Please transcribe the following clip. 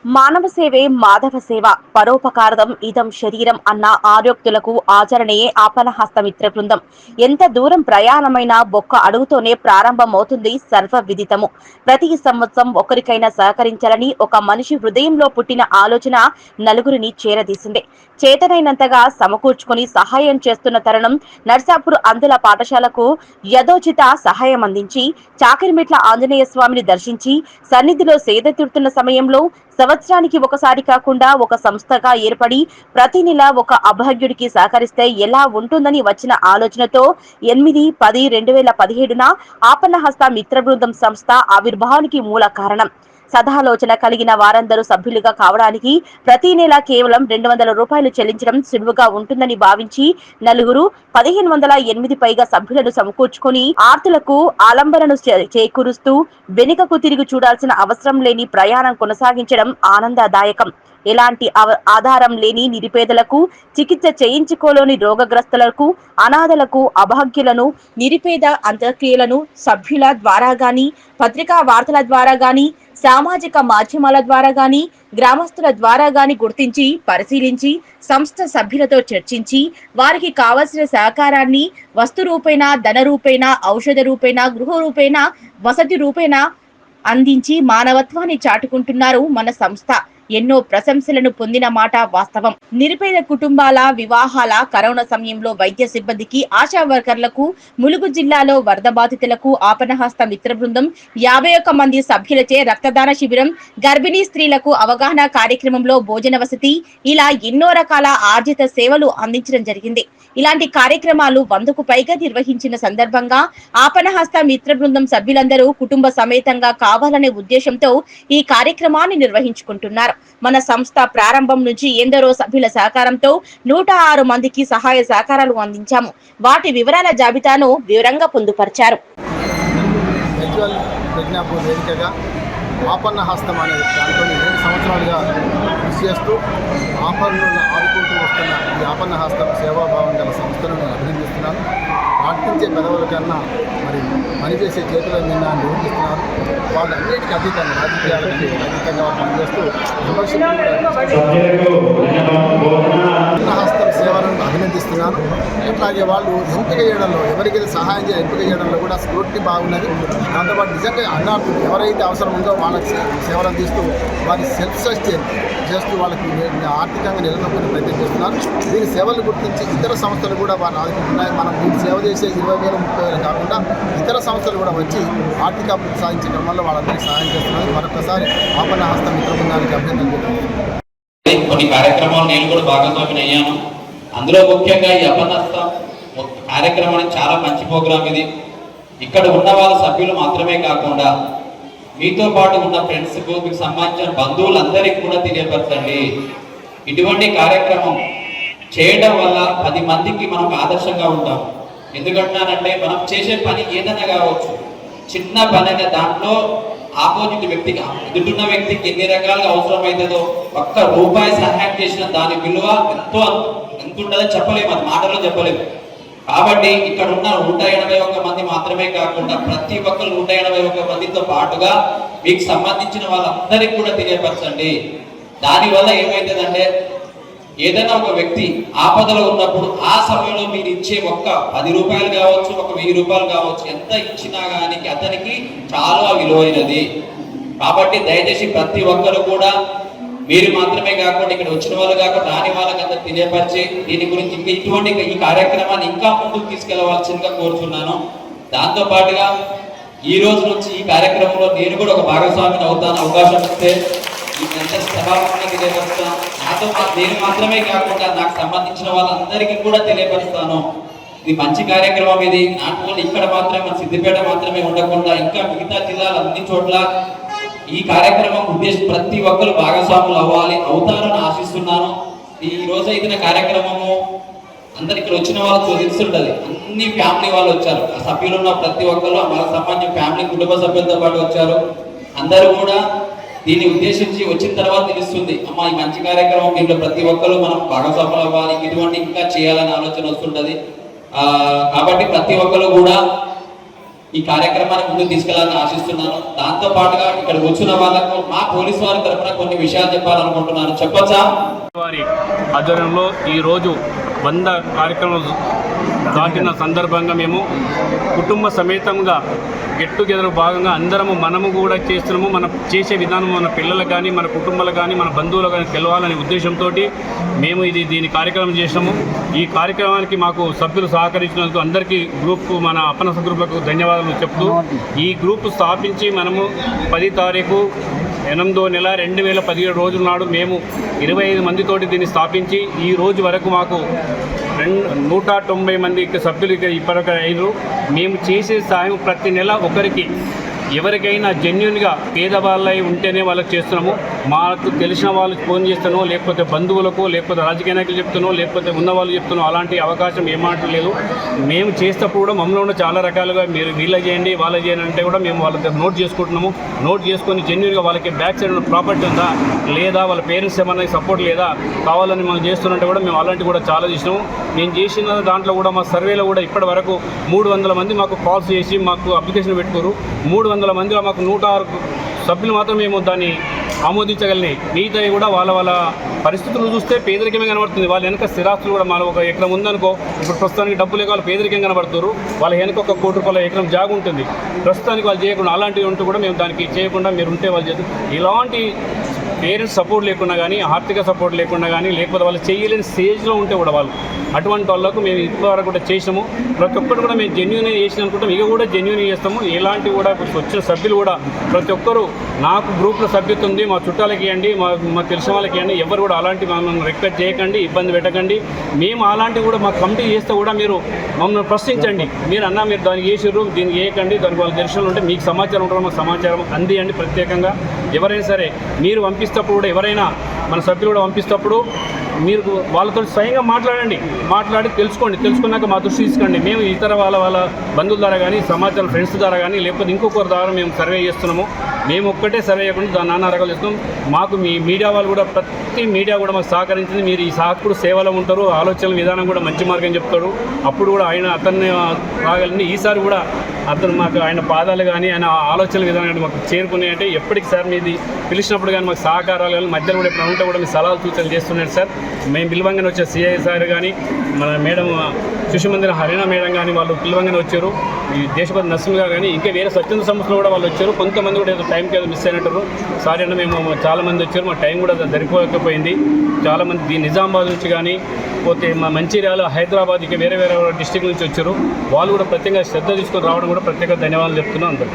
మానవ సేవే మాధవ సేవ పరోపకారదం ఇదం శరీరం అన్న ఆర్యోక్తులకు ఆచరణయే ఆపన్నహస్త మిత్ర బృందం. ఎంత దూరం ప్రయాణమైనా ఒక్క అడుగుతోనే ప్రారంభమవుతుంది సర్వ విదితము. ప్రతి సంవత్సరం ఒకరికైనా సహకరించాలని ఒక మనిషి హృదయంలో పుట్టిన ఆలోచన నలుగురిని చేరదీసింది. చేతనైనంతగా సమకూర్చుకుని సహాయం చేస్తున్న తరుణం నర్సాపూర్ అందుల పాఠశాలకు యథోచిత సహాయం అందించి చాకిరిమెట్ల ఆంజనేయ స్వామిని దర్శించి సన్నిధిలో సేద తీరుతున్న సమయంలో సంవత్సరానికి ఒకసారి కాకుండా ఒక సంస్థగా ఏర్పడి ప్రతి నెల ఒక అభాగ్యుడికి సహకరిస్తే ఎలా ఉంటుందని వచ్చిన ఆలోచనతో 8-10-2017న ఆపన్నహస్త మిత్ర బృందం సంస్థ ఆవిర్భావానికి మూల కారణం. సదాలోచన కలిగిన వారందరూ సభ్యులుగా కావడానికి ప్రతి నెల కేవలం 200 రూపాయలు చెల్లించడం సులువుగా ఉంటుందని భావించి నలుగురు 1508 పైగా సభ్యులను సమకూర్చుకుని ఆర్తులకు ఆలంబనను చేకూరుస్తూ వెనుకకు తిరిగి చూడాల్సిన అవసరం లేని ప్రయాణం కొనసాగించడం ఆనందదాయకం. ఎలాంటి ఆధారం లేని నిరుపేదలకు, చికిత్స చేయించుకోలేని రోగగ్రస్తులకు, అనాథలకు, అభాగ్యులను, నిరుపేద అంత్యక్రియలను సభ్యుల ద్వారా గాని, పత్రికా వార్తల ద్వారా గాని, సామాజిక మాధ్యమాల ద్వారా గాని, గ్రామస్తుల ద్వారా గాని గుర్తించి పరిశీలించి సంస్థ సభ్యులతో చర్చించి వారికి కావలసిన సహకారాన్ని వస్తు రూపేణ, ధన రూపేణ, ఔషధ రూపేణ, గృహ రూపేణ, వసతి రూపేణ అందించి మానవత్వాన్ని చాటుకుంటున్నారు మన సంస్థ. ఎన్నో ప్రశంసలను పొందిన మాట వాస్తవం. నిరుపేద కుటుంబాల వివాహాల, కరోనా సమయంలో వైద్య సిబ్బందికి, ఆశా వర్కర్లకు, ములుగు జిల్లాలో వరద బాధితులకు ఆపన్నహస్త మిత్ర బృందం 51 మంది సభ్యులచే రక్తదాన శిబిరం, గర్భిణీ స్త్రీలకు అవగాహన కార్యక్రమంలో భోజన వసతి, ఇలా ఎన్నో రకాల ఆర్జిత సేవలు అందించడం జరిగింది. ఇలాంటి కార్యక్రమాలు 100కు పైగా నిర్వహించిన సందర్భంగా ఆపన్నహస్త మిత్ర బృందం సభ్యులందరూ కుటుంబ సమేతంగా కావాలనే ఉద్దేశంతో ఈ కార్యక్రమాన్ని నిర్వహించుకుంటున్నారు. మన సంస్థ ప్రారంభం నుంచి ఎందరో సభ్యుల సహకారంతో 106 మందికి సహాయ సహకారాలు అందించాము. వాటి వివరాల జాబితాను వివరంగా పొందుపరిచారు. ఆపన్నహస్తం అనే దాంట్లో 7 సంవత్సరాలుగా కృషి చేస్తూ ఆపన్నులను ఆదుకుంటూ వస్తున్న ఈ ఆపన్నహస్తం సేవాభావం గల సంస్థను నేను అభినందిస్తున్నాను. ప్రార్థించే పెదవుల కన్నా మరి పనిచేసే చేతుల నిన్న నిర్వహిస్తున్నారు. వాళ్ళు అన్నిటికీ అతీతంగా రాజకీయాలకి అతీతంగా పనిచేస్తూ ఆపన్నహస్తం సేవలను అభినందిస్తున్నాను. అట్లాగే వాళ్ళు ఎంపిక చేయడంలో ఎవరికైతే సహాయం చేయాలి ఎంపిక చేయడంలో కూడా స్ఫూర్తి బాగున్నది. దాంతోపాటు నిజంగా అన్నార్థులు ఎవరైతే అవసరం ఉందో వాళ్ళకి సేవలు అందిస్తూ వారి సెల్ఫ్ సస్టైన్ చేస్తూ వాళ్ళకి ఆర్థికంగా నిలదొక్కుని ప్రయత్నం చేస్తున్నారు. దీని సేవలు గుర్తించి ఇతర సంస్థలు కూడా వారిని ఆదుకుంటున్నాయి. మనం వీటి సేవ చేసే 20,000-30,000 కాకుండా ఇతర సంస్థలు కూడా వచ్చి ఆర్థిక అభివృద్ధి సాధించడం వల్ల వాళ్ళందరికీ సహాయం చేస్తున్నారు. మరొకసారి ఆపన్నహస్త మిత్ర బృందానికి అభ్యర్థన. కొన్ని కార్యక్రమాలు నేను కూడా భాగస్వామిని అయ్యాను. అందులో ముఖ్యంగా ఈ ఆపన్నహస్తం కార్యక్రమానికి చాలా మంచి ప్రోగ్రాం ఇది. ఇక్కడ ఉన్న వాళ్ళ సభ్యులు మాత్రమే కాకుండా మీతో పాటు ఉన్న ఫ్రెండ్స్కు, మీకు సంబంధించిన బంధువులందరికీ కూడా తెలియపరచండి. ఇటువంటి కార్యక్రమం చేయడం వల్ల 10 మందికి మనం ఆదర్శంగా ఉంటాం. ఎందుకంటానంటే మనం చేసే పని ఏదైనా కావచ్చు, చిన్న పని అనే దాంట్లో ఆపోజిట్ వ్యక్తికి, ఎదుటిన్న వ్యక్తికి ఎన్ని రకాలుగా అవసరం అవుతుందో ₹1 సహాయం చేసిన దాని విలువ ఎంత ఉంటుందో చెప్పలేము, అది మాటలో చెప్పలేము. కాబట్టి ఇక్కడ ఉన్న 181 మంది మాత్రమే కాకుండా ప్రతి ఒక్కరు 181 మందితో పాటుగా మీకు సంబంధించిన వాళ్ళందరికీ కూడా తెలియపరచండి. దానివల్ల ఏమవుతుందంటే ఏదైనా ఒక వ్యక్తి ఆపదలో ఉన్నప్పుడు ఆ సమయంలో మీరు ఇచ్చే ₹10 కావచ్చు, ₹1000 కావచ్చు, ఎంత ఇచ్చినా కానీ అతనికి చాలా విలువైనది. కాబట్టి దయచేసి ప్రతి ఒక్కరు కూడా మీరు మాత్రమే కాకుండా ఇక్కడ వచ్చిన వాళ్ళు కాకుండా రాని వాళ్ళకంతా తెలియపరిచి దీని గురించి ఇంకా ఇటువంటి ఈ కార్యక్రమాన్ని ఇంకా ముందుకు తీసుకెళ్లవలసిందిగా కోరుతున్నాను. దాంతో పాటుగా ఈ రోజు నుంచి ఈ కార్యక్రమంలో నేను కూడా ఒక భాగస్వామిని అవుతాను. అవకాశం ఇస్తే సభాముఖంగా తెలియపరుస్తాను. నాతో నేను మాత్రమే కాకుండా నాకు సంబంధించిన వాళ్ళందరికీ కూడా తెలియపరుస్తాను. ఇది మంచి కార్యక్రమం. ఇది నాటు ఇక్కడ మాత్రమే, మన సిద్దిపేట మాత్రమే ఉండకుండా ఇంకా మిగతా జిల్లాలు అన్ని చోట్ల ఈ కార్యక్రమం ఉద్దేశం ప్రతి ఒక్కరు భాగస్వాములు అవుతారని ఆశిస్తున్నాను. ఈ రోజు అయిన కార్యక్రమము అందరు ఇక్కడ వచ్చిన వాళ్ళతో తెలుస్తుంటది. అన్ని ఫ్యామిలీ వాళ్ళు వచ్చారు. ఆ సభ్యులు ఉన్న ప్రతి ఒక్కరు వాళ్ళకి సంబంధించిన ఫ్యామిలీ కుటుంబ సభ్యులతో పాటు వచ్చారు. అందరూ కూడా దీన్ని ఉద్దేశించి వచ్చిన తర్వాత తెలుస్తుంది, అమ్మ ఈ మంచి కార్యక్రమం, దీంట్లో ప్రతి ఒక్కరు మనం భాగస్వాములు అవ్వాలి, ఇటువంటి ఇంకా చేయాలని ఆలోచన వస్తుంటది. కాబట్టి ప్రతి ఒక్కరు కూడా ఈ కార్యక్రమాన్ని ముందుకు తీసుకెళ్లాలని ఆశిస్తున్నాను. దాంతో పాటుగా ఇక్కడ కూర్చున్న వాళ్ళకు మా పోలీసు వారి తరఫున కొన్ని విషయాలు చెప్పాలనుకుంటున్నాను. చెప్పొచ్చా? వారి ఆధ్వర్యంలో ఈరోజు 100 కార్యక్రమాలు దాటిన సందర్భంగా మేము కుటుంబ సమేతంగా గెట్ టుగెదర్ భాగంగా మనము కూడా చేస్తున్నాము. మనం చేసే విధానం మన పిల్లలకు కానీ, మన కుటుంబాలకు కానీ, మన బంధువులకు కానీ తెలవాలనే ఉద్దేశంతో మేము దీని కార్యక్రమం చేసినాము. ఈ కార్యక్రమానికి మాకు సభ్యులు సహకరించినందుకు అందరికీ మన అప్పనస గ్రూపులకు ధన్యవాదాలు చెప్తూ, ఈ గ్రూప్ స్థాపించి మనము 10 తారీఖు 8వ నెల 2017 రోజుల నాడు మేము 25 మందితోటి దీన్ని స్థాపించి ఈ రోజు వరకు మాకు 190 మందికి సభ్యులు ఇప్పటివరకు అయినారు. మేము చేసే సాయం ప్రతి నెల ఒకరికి ఎవరికైనా జెన్యున్గా పేదవాళ్ళై ఉంటేనే వాళ్ళకి చేస్తున్నాము. మాకు తెలిసిన వాళ్ళకి ఫోన్ చేస్తానో, లేకపోతే బంధువులకు, లేకపోతే రాజకీయ నాయకులు చెప్తానో, లేకపోతే ఉన్నవాళ్ళు చెప్తానో అలాంటి అవకాశం ఏమాటం లేదు. మేము చేసేటప్పుడు కూడా మమ్మల్ని చాలా రకాలుగా మీరు వీళ్ళ చేయండి వాళ్ళ చేయండి అంటే కూడా మేము వాళ్ళ దగ్గర నోట్ చేసుకుంటున్నాము. నోట్ చేసుకొని జెన్యున్గా వాళ్ళకి బ్యాక్ సైడ్ ప్రాపర్టీ ఉందా లేదా, వాళ్ళ పేరెంట్స్ ఏమన్నా సపోర్ట్ లేదా, కావాలని మనం చేస్తున్నట్టే కూడా మేము అలాంటివి కూడా చాలా చేసినాము. మేము చేసిన దాంట్లో కూడా మా సర్వేలో కూడా ఇప్పటి వరకు 300 మంది మాకు కాల్స్ చేసి మాకు అప్లికేషన్ పెట్టుకోరు. 300 మందిలో మాకు 106 సభ్యులు మాత్రం మేము దాన్ని ఆమోదించగలిగినాయి. మిగతా కూడా వాళ్ళ పరిస్థితులు చూస్తే పేదరికమే కనబడుతుంది. వాళ్ళ వెనక స్థిరాస్తులు కూడా మన ఒక ఎకరం ఉందనుకో, ఇప్పుడు ప్రస్తుతానికి డబ్బు లేక వాళ్ళు పేదరికం కనబడుతారు. వాళ్ళ వెనక 1 కోటి రూపాయల ఎకరం జాగు ఉంటుంది. ప్రస్తుతానికి వాళ్ళు చేయకుండా అలాంటివి ఉంటూ కూడా మేము దానికి చేయకుండా మీరు ఉంటే వాళ్ళు చేస్తారు. ఇలాంటి పేరెంట్స్ సపోర్ట్ లేకుండా కానీ, ఆర్థిక సపోర్ట్ లేకుండా కానీ, లేకపోతే వాళ్ళు చేయలేని స్టేజ్లో ఉంటే కూడా వాళ్ళు అటువంటి వాళ్ళకు మేము ఇంతవరకు కూడా చేసినాము. ప్రతి ఒక్కరు కూడా మేము జెన్యూన్ చేసిన అనుకుంటాం, ఇక కూడా జెన్యూన్ చేస్తాము. ఎలాంటి కూడా వచ్చిన సభ్యులు కూడా ప్రతి ఒక్కరు నాకు గ్రూప్లో సభ్యత ఉంది, మా చుట్టాలకి ఇవ్వండి, మా తెలిసిన వాళ్ళకి ఇవ్వండి, ఎవరు కూడా అలాంటి మమ్మల్ని రిక్వెస్ట్ చేయకండి, ఇబ్బంది పెట్టకండి. మేము అలాంటివి కూడా మా కమిటీ చేస్తే కూడా మీరు మమ్మల్ని ప్రశ్నించండి. మీరు దానికి చేసిర్రు, దీనికి చేయకండి, దానికి వాళ్ళ దర్శనాలు ఉంటే మీకు సమాచారం ఉంటారు, మాకు సమాచారం అందియండి. ప్రత్యేకంగా ఎవరైనా సరే మీరు పంపిస్తప్పుడు కూడా, ఎవరైనా మన సభ్యులు కూడా పంపిస్తప్పుడు మీరు వాళ్ళతో స్వయంగా మాట్లాడి తెలుసుకున్నాక మా దృష్టి తీసుకోండి. మేము ఇతర వాళ్ళ బంధువుల ద్వారా కానీ, సమాచారం ఫ్రెండ్స్ ద్వారా కానీ, లేకపోతే ఇంకొకరి ద్వారా మేము సర్వే చేస్తున్నాము. మేము ఒక్కటే సర్వే చేయకుండా దాన్ని నానా రకాలు చేస్తున్నాం. మాకు మీ మీడియా వాళ్ళు కూడా, ప్రతి మీడియా కూడా మాకు సహకరించింది. మీరు ఈ సహకుడు సేవలో ఉంటారు, ఆలోచనల విధానం కూడా మంచి మార్గం చెప్తాడు. అప్పుడు కూడా అతన్ని రాగలిగింది. ఈసారి కూడా అతను మాకు ఆయన పాదాలు కానీ, ఆయన ఆలోచనల విధానం కానీ మాకు చేరుకున్నాయంటే ఎప్పటికి సార్ మీది పిలిచినప్పుడు కానీ మాకు సహకారాలు కానీ, మధ్యలో కూడా ఎప్పుడు ఉంటే కూడా మీ సలహాలు సూచనలు చేస్తున్నాడు సార్. మేము పిలవంగానే వచ్చే సిఐ సార్ కానీ, మన మేడం శిశుమందిర హరినా మేడం కానీ వాళ్ళు పిలవంగానే వచ్చారు. ఈ దేశపతి నర్సింగ్ గారు కానీ, ఇంకా వేరే స్వచ్ఛంద సంస్థలు కూడా వాళ్ళు వచ్చారు. కొంతమంది కూడా ఏదో టైంకి ఏదో మిస్ అయినట్టు. సారీ అంటే మేము చాలామంది వచ్చారు, మా టైం కూడా సరిపోకపోయింది. చాలామంది నిజామాబాద్ నుంచి కానీ, పోతే మా మంచిర్యాల, హైదరాబాద్, ఇక వేరే డిస్టిక్ నుంచి వచ్చారు. వాళ్ళు కూడా ప్రత్యేకంగా శ్రద్ధ తీసుకొని రావడం కూడా ప్రత్యేక ధన్యవాదాలు చెప్తున్నాం అందరూ.